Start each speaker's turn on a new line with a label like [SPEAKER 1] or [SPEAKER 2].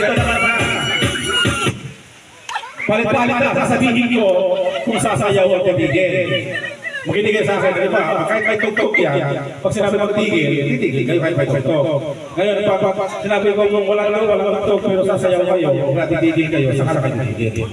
[SPEAKER 1] ito naman na. Palit-palit na, sasabihin ko kung sasayaw o tigil. Makinig kayo sa akin, di ba? Kahit may tugtog yan, pag sinabi magtigil, titigil kayo kahit may tugtog. Ngayon, sinabi ko kung walang tugtog pero sasayaw kayo, kung titigil kayo, saka na kayo titigil.